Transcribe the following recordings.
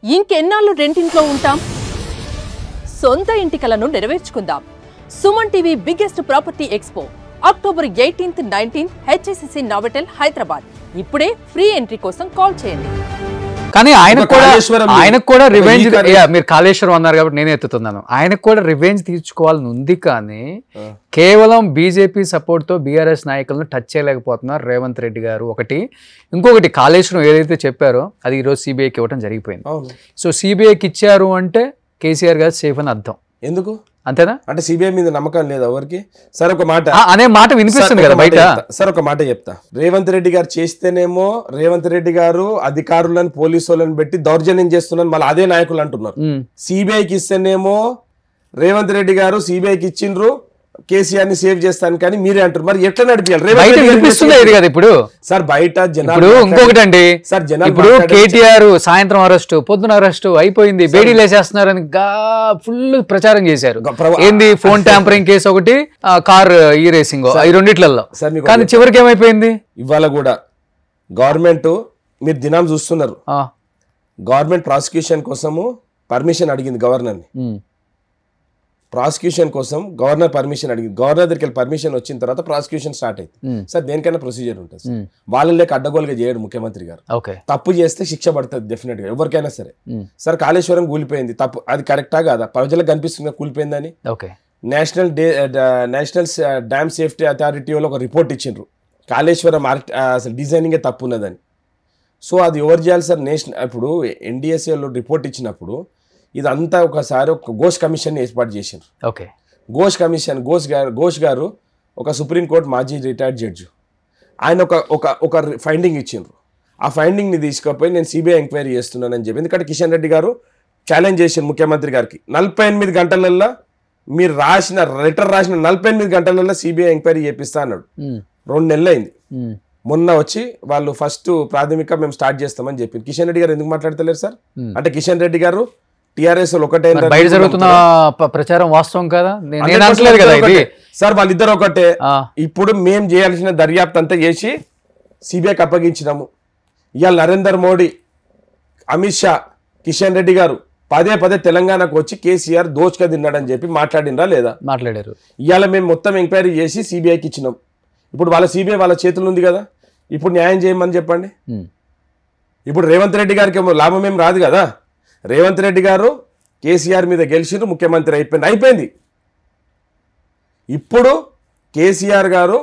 ఇంకెన్నాళ్ళు రెంటింట్లో ఉంటాం? సొంత ఇంటి కలను నెరవేర్చుకుందాం. Suman TV biggest property expo October 18th, 19th HSCC Novotel Hyderabad. ఇప్పుడే ఫ్రీ ఎంట్రీ కోసం కాల్ చేయండి. కానీ ఆయనకు కూడా రివెంజ్, మీరు కాళేశ్వరం అన్నారు కాబట్టి నేను ఎత్తుతున్నాను. ఆయనకు కూడా రివెంజ్ తీర్చుకోవాలని ఉంది, కానీ కేవలం బీజేపీ సపోర్ట్ తో బీఆర్ఎస్ నాయకులను టచ్ చేయలేకపోతున్నారు రేవంత్ రెడ్డి గారు. ఒకటి, ఇంకొకటి కాళేశ్వరం ఏదైతే చెప్పారో అది ఈరోజు సిబిఐకి ఇవ్వడం జరిగిపోయింది. సో సిబిఐకి ఇచ్చారు అంటే కేసీఆర్ గారు సేఫ్ అని అర్థం. ఎందుకు అంతేనా? అంటే సిబిఐ మీద నమ్మకం లేదు ఎవరికి? సార్ ఒక మాట అనే మాట వినిపిస్తుంది కదా బయట. సార్ ఒక మాట చెప్తా. రేవంత్ రెడ్డి గారు చేస్తేనేమో రేవంత్ రెడ్డి గారు అధికారులను పోలీసు వాళ్ళని పెట్టి దౌర్జన్యం చేస్తున్నారు, మళ్ళీ అదే నాయకులు అంటున్నారు. సిబిఐకి ఇస్తేనేమో రేవంత్ రెడ్డి గారు సిబిఐకి ఇచ్చిండ్రు కేసీఆర్ ని సేవ్ చేస్తాను, కానీ మీరే అంటారు. మరి ఎట్లా నడిపించాలి ఇప్పుడు? సార్ బయట జనాలు ఇంకొకటి అండి, ఇప్పుడు కేటీఆర్ సాయంత్రం అరెస్ట్, పొద్దున అరెస్ట్ అయిపోయింది, బేడీలు వేసేస్తున్నారని ఫుల్ ప్రచారం చేశారు. ఏంది ఫోన్ ట్యాంపరింగ్ కేసు ఒకటి, కార్ ఈ రేసింగ్, ఈ రెండిట్లలో. కానీ చివరికి ఏమైపోయింది? ఇవాళ కూడా గవర్నమెంట్ మీరు దినం చూస్తున్నారు, గవర్నమెంట్ ప్రాసిక్యూషన్ కోసము పర్మిషన్ అడిగింది గవర్నర్ని. ప్రాసిక్యూషన్ కోసం గవర్నర్ పర్మిషన్ అడిగింది. గవర్నర్ దగ్గరికి వెళ్ళి పర్మిషన్ వచ్చిన తర్వాత ప్రాసిక్యూషన్ స్టార్ట్ అయింది. సార్ దేనికైనా ప్రొసీజర్ ఉంటుంది. వాళ్ళని లేక అడ్డగోలుగా చేయడు ముఖ్యమంత్రి గారు. తప్పు చేస్తే శిక్ష పడుతుంది డెఫినెట్ గా ఎవరికైనా సరే. సార్ కాళేశ్వరం కూలిపోయింది, తప్పు అది కరెక్టా కాదా? ప్రజలకు కనిపిస్తుంది కూలిపోయిందని. నేషనల్ డ్యామ్ సేఫ్టీ అథారిటీ వాళ్ళు ఒక రిపోర్ట్ ఇచ్చిండ్రు, కాళేశ్వరం అసలు డిజైనింగే తప్పు ఉన్నదని. సో అది ఎవరు చేయాలి సార్? ఇప్పుడు ఎన్డీఎస్ఏ వాళ్ళు రిపోర్ట్ ఇచ్చినప్పుడు ఇదంతా ఒకసారి ఒక ఘోష్ కమిషన్ ఏర్పాటు చేసిండ్రు. ఘోష్ కమిషన్, ఘోష్ గారు ఒక సుప్రీంకోర్టు మాజీ రిటైర్డ్ జడ్జి. ఆయన ఒక ఫైండింగ్ ఇచ్చిండ్రు. ఆ ఫైండింగ్ని తీసుకుపోయి నేను సిబిఐ ఎంక్వైరీ చేస్తున్నానని చెప్పి, ఎందుకంటే కిషన్ రెడ్డి గారు ఛాలెంజ్ చేసిండు ముఖ్యమంత్రి గారికి, 48 గంటలల్లో మీరు లెటర్ రాసిన 48 గంటలల్లో సిబిఐ ఎంక్వైరీ చేపిస్తా అన్నాడు. 2 నెలలు అయింది. మొన్న వచ్చి వాళ్ళు ఫస్ట్ ప్రాథమిక మేము స్టార్ట్ చేస్తామని చెప్పింది. కిషన్ రెడ్డి గారు ఎందుకు మాట్లాడతలేరు సార్? అంటే కిషన్ రెడ్డి గారు టిఆర్ఎస్ ఒకటే బయట జరుగుతున్న ప్రచారం వాస్తవం కదా సార్? వాళ్ళిద్దరు ఒకటే. ఇప్పుడు మేము చేయాల్సిన దర్యాప్తు అంతా చేసి సిబిఐకి అప్పగించినాము. ఇవాళ నరేంద్ర మోడీ, అమిత్ షా, కిషన్ రెడ్డి గారు పదే తెలంగాణకు వచ్చి కేసీఆర్ దోచుక తిన్నాడని చెప్పి మాట్లాడినరా లేదా? మాట్లాడారు. ఇవాళ మేము మొత్తం ఎంక్వైరీ చేసి సిబిఐకి ఇచ్చినాం. ఇప్పుడు వాళ్ళ సిబిఐ వాళ్ళ చేతులు ఉంది కదా, ఇప్పుడు న్యాయం చేయమని చెప్పండి. ఇప్పుడు రేవంత్ రెడ్డి గారికి లాభం ఏం రాదు కదా. రేవంత్ రెడ్డి గారు కేసీఆర్ మీద గెలిచిండ్రు, ముఖ్యమంత్రి అయిపోయింది. ఇప్పుడు కేసీఆర్ గారు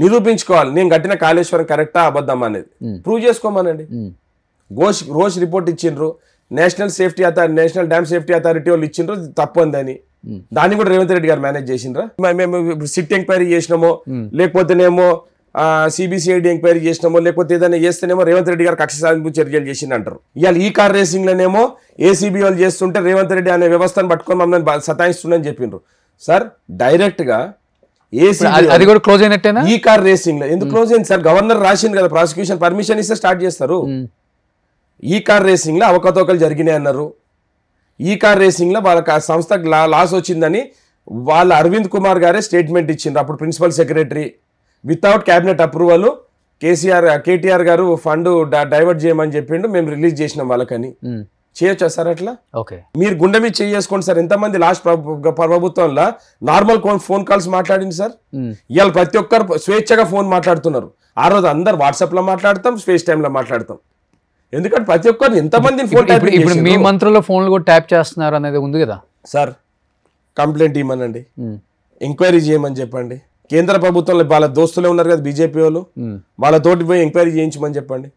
నిరూపించుకోవాలి, నేను కట్టిన కాళేశ్వరం కరెక్టా అబద్ధం అనేది ప్రూవ్ చేసుకోమనండి. ఘోష్ రిపోర్ట్ ఇచ్చిండ్రు, నేషనల్ డ్యామ్ సేఫ్టీ అథారిటీ వాళ్ళు ఇచ్చిండ్రు తప్పు అందని. దాన్ని కూడా రేవంత్ రెడ్డి గారు మేనేజ్ చేసిండ్రా? మేము సిట్ ఎంక్వైరీ చేసినామో, లేకపోతేనేమో సిబిసిఐడి ఎంక్వైరీ చేసినామో, లేకపోతే ఏదైనా చేస్తేనేమో రేవంత్ రెడ్డి గారు కక్ష సాధింపు చర్యలు చేసింది అంటారు. ఇవాళ ఈ కార్ రేసింగ్ లోనేమో ఏసీబీ వాళ్ళు చేస్తుంటే రేవంత్ రెడ్డి అనే వ్యవస్థను పట్టుకొని మమ్మల్ని సతాయిస్తుందని చెప్పిండ్రు. సార్ డైరెక్ట్ గా అది కూడా క్లోజ్ అయినట్టేనా? ఈ కార్ రేసింగ్ లో ఎందుకు క్లోజ్ అయింది సార్? గవర్నర్ రాసింది కదా, ప్రాసిక్యూషన్ పర్మిషన్ ఇస్తే స్టార్ట్ చేస్తారు. ఈ కార్ రేసింగ్ లో అవకతవకలు జరిగినాయి అన్నారు. ఈ కార్ రేసింగ్ లో వాళ్ళకి ఆ సంస్థకు లాస్ వచ్చిందని వాళ్ళ అరవింద్ కుమార్ గారే స్టేట్మెంట్ ఇచ్చిండ్రు, అప్పుడు principal secretary. Without cabinet approval KTR గారు ఫండ్ డైవర్ట్ చేయమని చెప్పిండు, మేము రిలీజ్ చేసినాం వాళ్ళకని. చేయొచ్చా సార్ అట్లా? మీరు గుండె మీద చేసుకోండి సార్. ఎంతమంది లాస్ట్ ప్రభుత్వంలో నార్మల్ ఫోన్ కాల్స్ మాట్లాడింది సార్? ఇవాళ ప్రతి ఒక్కరు స్వేచ్ఛగా ఫోన్ మాట్లాడుతున్నారు. ఆ రోజు అందరు వాట్సాప్ లో మాట్లాడతాం, ఫేస్ టైమ్ లో మాట్లాడతాం. ఎందుకంటే ప్రతి ఒక్కరు ఎంతమంది ఫోన్ ఇప్పుడు మీ మంత్రుల ఫోన్లు కూడా ట్యాప్ చేస్తున్నారు అనేది ఉంది కదా సార్? కంప్లైంట్ ఇవ్వమనండి, ఎంక్వైరీ చేయమని చెప్పండి. కేంద్ర ప్రభుత్వంలో వాళ్ళ దోస్తులే ఉన్నారు కదా బీజేపీ వాళ్ళు, వాళ్ళతోటి పోయి ఎంక్వైరీ చేయించమని చెప్పండి.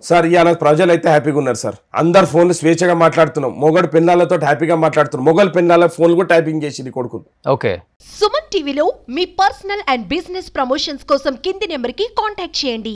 సార్ ఇవాళ ప్రజలు అయితే హ్యాపీగా ఉన్నారు సార్. అందరు ఫోన్లు స్వేచ్ఛగా మాట్లాడుతున్నాం. మొగడు పెన్నాలతో హ్యాపీగా మాట్లాడుతున్నాం. మొగలు పెన్నాల ఫోన్లు కూడా టైపింగ్ చేసి కొడుకులు. సుమన్ టీవీలో మీ పర్సనల్ అండ్ బిజినెస్ ప్రమోషన్స్ కోసం కింది నెంబర్ కి కాంటాక్ట్ చేయండి.